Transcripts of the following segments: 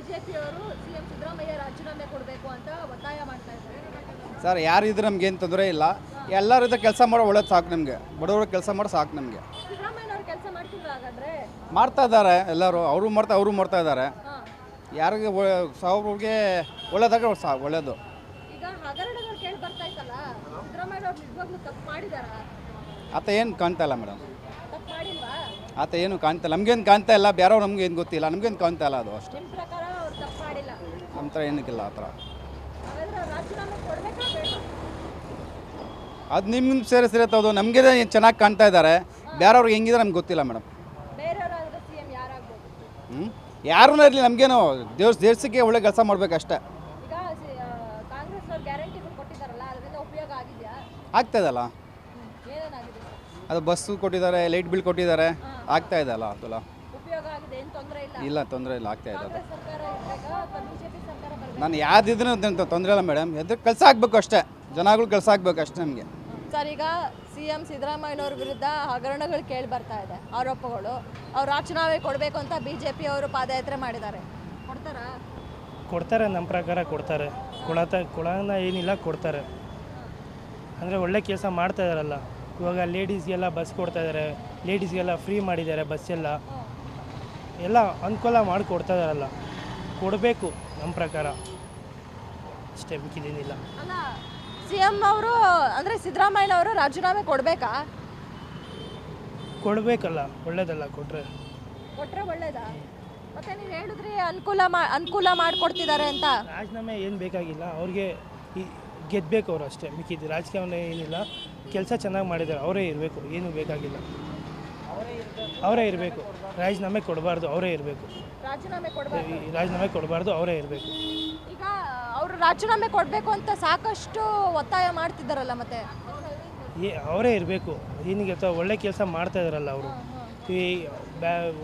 ಬಿಜೆಪಿಯವರು ಸಿಎಂ ಸಿದ್ದರಾಮಯ್ಯ ರಾಜೀನಾಮೆ ಕೊಡಬೇಕು ಅಂತ ಒತ್ತಾಯ ಮಾಡ್ತಾ ಇದ್ದಾರೆ. ಸರ್ ಯಾರಿದ್ರೆ ನಮ್ಗೇನು ತೊಂದರೆ ಇಲ್ಲ, ಎಲ್ಲರಿದ್ರೆ ಕೆಲಸ ಮಾಡೋ ಒಳ್ಳೇದು ಸಾಕು ನಮಗೆ, ಬಡವರು ಕೆಲಸ ಮಾಡೋ ಸಾಕು ನಮಗೆ. ಸಿದ್ದರಾಮಯ್ಯನವರು ಕೆಲಸ ಮಾಡ್ತಿದ್ರು ಹಾಗಾದ್ರೆ? ಮಾಡ್ತಾ ಇದ್ದಾರೆ ಎಲ್ಲರೂ, ಅವರು ಮಾಡ್ತಾ ಇದ್ದಾರೆ. ಯಾರಿಗೆ ಸಾವಿರಗೆ ಒಳ್ಳೇದಾಗ ಒಳ್ಳೇದು. ಈಗ ಹಗರಣಗಳು ಕೇಳಿ ಬರ್ತಾ ಇತ್ತಲ್ಲ, ಸಿದ್ದರಾಮಯ್ಯನವರು ನಿಜವಾಗ್ಲೂ ತಪ್ಪು ಮಾಡಿದಾರ? ಆತ ಏನು ಕಾಣ್ತಾ ಇಲ್ಲ ಮೇಡಮ್, ತಪ್ಪು ಮಾಡಿಲ್ವಾ? ಆತ ಏನು ಕಾಣ್ತಾ ಇಲ್ಲ, ನಮಗೇನು ಕಾಣ್ತಾ ಇಲ್ಲ, ಬೇರೆಯವ್ರು ನಮ್ಗೆ ಏನು ಗೊತ್ತಿಲ್ಲ, ನಮಗೇನು ಕಾಣ್ತಾ ಇಲ್ಲ ಅದು ಅಷ್ಟೇ. ನಿಮ್ಮ ಪ್ರಕಾರ ಅವ್ರು ತಪ್ಪು ಮಾಡಿಲ್ಲ? ನಮ್ಮ ಥರ ಏನಕ್ಕಿಲ್ಲ ಆ ಥರ. ಹಾಗಾದ್ರೆ ರಾಜೀನಾಮೆ ಕೊಡಬೇಕಾ ಬೇಡ? ಅದು ನಿಮ್ಗೆ ಸೇರಿಸಿರತ್ತದು, ನಮಗೆ ಚೆನ್ನಾಗಿ ಕಾಣ್ತಾ ಇದ್ದಾರೆ, ಬೇರೆಯವ್ರಿಗೆ ಹೆಂಗಿದೆ ನಮ್ಗೆ ಗೊತ್ತಿಲ್ಲ ಮೇಡಮ್. ಬೇರೆಯವರಾದ್ರೆ ಸಿಎಂ ಯಾರಾಗ್ಬೋದು? ಯಾರನ್ನ ಇರಲಿ ನಮಗೇನು ದೇಶಕ್ಕೆ ಒಳ್ಳೆ ಕೆಲಸ ಮಾಡಬೇಕಷ್ಟೇ. ಈಗ ಕಾಂಗ್ರೆಸ್ ಅವ್ರು ಗ್ಯಾರಂಟಿಗಳು ಕೊಟ್ಟಿದ್ದಾರಲ್ಲ, ಅದರಿಂದ ಉಪಯೋಗ ಆಗಿದೆಯಾ? ಆಗ್ತಾಯಿದಲ್ಲ, ಏನೇನಾಗಿದೆ? ಅದು ಬಸ್ಸು ಕೊಟ್ಟಿದ್ದಾರೆ, ಲೈಟ್ ಬಿಲ್ ಕೊಟ್ಟಿದ್ದಾರೆ, ಆಗ್ತಾ ಇದೆ ಅಲ್ಲ, ಅದಲ್ಲ ಉಪಯೋಗ ಆಗಿದೆ, ಏನು ತೊಂದರೆ ಇಲ್ಲ? ಇಲ್ಲ, ತೊಂದರೆ ಇಲ್ಲ, ಆಗ್ತಾ ಇದೆ ಅದು. ಕಾಂಗ್ರೆಸ್ ಸರ್ಕಾರ ಇರಬೇಕಾ ಅಥವಾ ಬಿಜೆಪಿ ಸರ್ಕಾರ ಬರಬೇಕಾ? ನಾನು ಯಾವ್ದಿದ್ರು ತೊಂದರೆ ಇಲ್ಲ ಮೇಡಮ್, ಎದ್ರ ಕೆಲಸ ಆಗಬೇಕು ಅಷ್ಟೇ, ಜನಗಳು ಕೆಲಸ ಆಗಬೇಕು ಅಷ್ಟೇ ನಮಗೆ. ಸರ್, ಈಗ ಸಿಎಂ ಸಿದ್ದರಾಮಯ್ಯನವ್ರ ವಿರುದ್ಧ ಹಗರಣಗಳು ಕೇಳಿ ಬರ್ತಾ ಇದೆ, ಆರೋಪಗಳು. ಅವ್ರು ರಾಜೀನಾಮೆ ಕೊಡಬೇಕು ಅಂತ ಬಿಜೆಪಿ ಅವರು ಪಾದಯಾತ್ರೆ ಮಾಡಿದ್ದಾರೆ, ಕೊಡ್ತಾರಾ? ಕೊಡ್ತಾರೆ, ನಮ್ಮ ಪ್ರಕಾರ ಕೊಡ್ತಾರೆ. ಕೊಡೋಣ ಏನಿಲ್ಲ, ಕೊಡ್ತಾರೆ. ಅಂದರೆ ಒಳ್ಳೆ ಕೆಲಸ ಮಾಡ್ತಾ ಇದ್ದಾರಲ್ಲ. ಇವಾಗ ಲೇಡೀಸ್ಗೆಲ್ಲ ಬಸ್ ಕೊಡ್ತಾ ಇದ್ದಾರೆ, ಲೇಡೀಸ್ಗೆಲ್ಲ ಫ್ರೀ ಮಾಡಿದ್ದಾರೆ ಬಸ್ಸೆಲ್ಲ, ಎಲ್ಲ ಅನುಕೂಲ ಮಾಡಿ ಕೊಡ್ತಾ ಇದ್ದಾರಲ್ಲ, ಕೊಡಬೇಕು ನಮ್ಮ ಪ್ರಕಾರ ಅಷ್ಟೇ, ಮಿಕ್ಕಿದೇನಿಲ್ಲ. ಅಲ್ಲ, ಸಿಎಂ ಅವರು ಅಂದರೆ ಸಿದ್ದರಾಮಯ್ಯನವರು ರಾಜೀನಾಮೆ ಕೊಡಬೇಕಾ? ಕೊಡಬೇಕಲ್ಲ, ಒಳ್ಳೇದಲ್ಲ ಕೊಟ್ಟರೆ ಒಳ್ಳೇದಾ? ಮತ್ತೆ ನೀವು ಹೇಳಿದ್ರಿ ಅನುಕೂಲ ಮಾಡಿಕೊಡ್ತಿದ್ದಾರೆ ಅಂತ. ರಾಜೀನಾಮೆ ಏನು ಬೇಕಾಗಿಲ್ಲ, ಅವ್ರಿಗೆ ಗೆದ್ದಬೇಕು ಅವರು ಅಷ್ಟೇ, ಮಿಕ್ಕಿದ್ದು ರಾಜಕೀಯ ಏನಿಲ್ಲ. ಕೆಲಸ ಚೆನ್ನಾಗಿ ಮಾಡಿದ್ದಾರೆ, ಅವರೇ ಇರಬೇಕು, ಏನೂ ಬೇಕಾಗಿಲ್ಲ, ಅವರೇ ಇರಬೇಕು. ರಾಜೀನಾಮೆ ಕೊಡಬಾರ್ದು, ಅವರೇ ಇರಬೇಕು. ರಾಜೀನಾಮೆ ಕೊಡಬಾರ್ದು, ಅವರೇ ಇರಬೇಕು. ಈಗ ಅವರು ರಾಜೀನಾಮೆ ಕೊಡಬೇಕು ಅಂತ ಸಾಕಷ್ಟು ಒತ್ತಾಯ ಮಾಡ್ತಿದ್ದಾರಲ್ಲ, ಮತ್ತೆ ಅವರೇ ಇರಬೇಕು. ಏನಿಗೆ ಒಳ್ಳೆ ಕೆಲಸ ಮಾಡ್ತಾ ಇದ್ದಾರಲ್ಲ ಅವರು,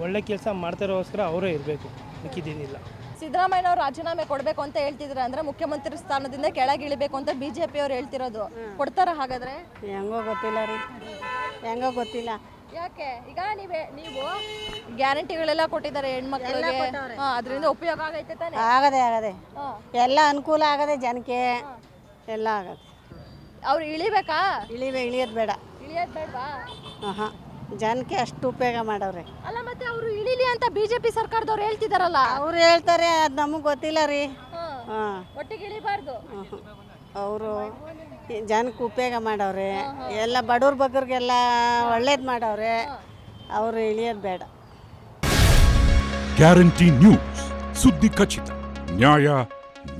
ಒಳ್ಳೆ ಕೆಲಸ ಮಾಡ್ತಾ ಇರೋಸ್ಕರ ಅವರೇ ಇರಬೇಕು, ಮಿಕ್ಕಿದ್ದೇನಿಲ್ಲ. ಸಿದ್ದರಾಮಯ್ಯನವರು ರಾಜೀನಾಮೆ ಕೊಡಬೇಕು ಅಂತ ಹೇಳ್ತಿದ್ರೆ, ಅಂದ್ರೆ ಮುಖ್ಯಮಂತ್ರಿ ಸ್ಥಾನದಿಂದ ಕೆಳಗಿಳಿಬೇಕು ಅಂತ ಬಿಜೆಪಿ ಅವ್ರು ಹೇಳ್ತಿರೋದು, ಕೊಡ್ತಾರ ಹಾಗಾದ್ರೆ? ಹೆಂಗೋ ಗೊತ್ತಿಲ್ಲ ರೀ, ಹೆಂಗೋ ಗೊತ್ತಿಲ್ಲ. ಯಾಕೆ? ಈಗ ನೀವು ಗ್ಯಾರಂಟಿಗಳೆಲ್ಲ ಕೊಟ್ಟಿದ್ದಾರೆ ಹೆಣ್ಮಕ್ಳಿಗೆ, ಅದರಿಂದ ಉಪಯೋಗ ಆಗೈತೆ ತಾನೆ? ಆಗದೆ ಎಲ್ಲ ಅನುಕೂಲ ಆಗದೆ, ಜನಕ್ಕೆ ಎಲ್ಲ ಆಗದೆ. ಅವ್ರು ಇಳಿಬೇಕಾ? ಇಳಿಯೋದು ಬೇಡ. ಇಳಿಯೋದು ಬೇಡವಾ? ಹಾಂ, ಜನಕ್ಕೆ ಅಷ್ಟು ಉಪಯೋಗ ಮಾಡವ್ರೆ. ಅಲ್ಲ, ಮತ್ತೆ ಅವರು ಇಳಿಲಿ ಅಂತ ಬಿಜೆಪಿ ಸರ್ಕಾರದವ್ರು ಹೇಳ್ತಿದಾರಲ್ಲ. ಅವ್ರು ಹೇಳ್ತಾರೆ, ಅದು ನಮಗೆ ಗೊತ್ತಿಲ್ಲ ರೀ. ಹಾಂ, ಒಟ್ಟಿಗೆ ಇಳಿಬಾರ್ದು. ಅವರು ಜನಕ್ಕೆ ಉಪಯೋಗ ಮಾಡವ್ರೆ, ಎಲ್ಲ ಬಡವ್ರ ಬಗ್ಗರಿಗೆಲ್ಲ ಒಳ್ಳೇದು ಮಾಡವ್ರೆ, ಅವರು ಇಳಿಯೋದು ಬೇಡ. ಗ್ಯಾರಂಟಿ ನ್ಯೂಸ್, ಸುದ್ದಿ ಖಚಿತ, ನ್ಯಾಯ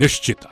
ನಿಶ್ಚಿತ.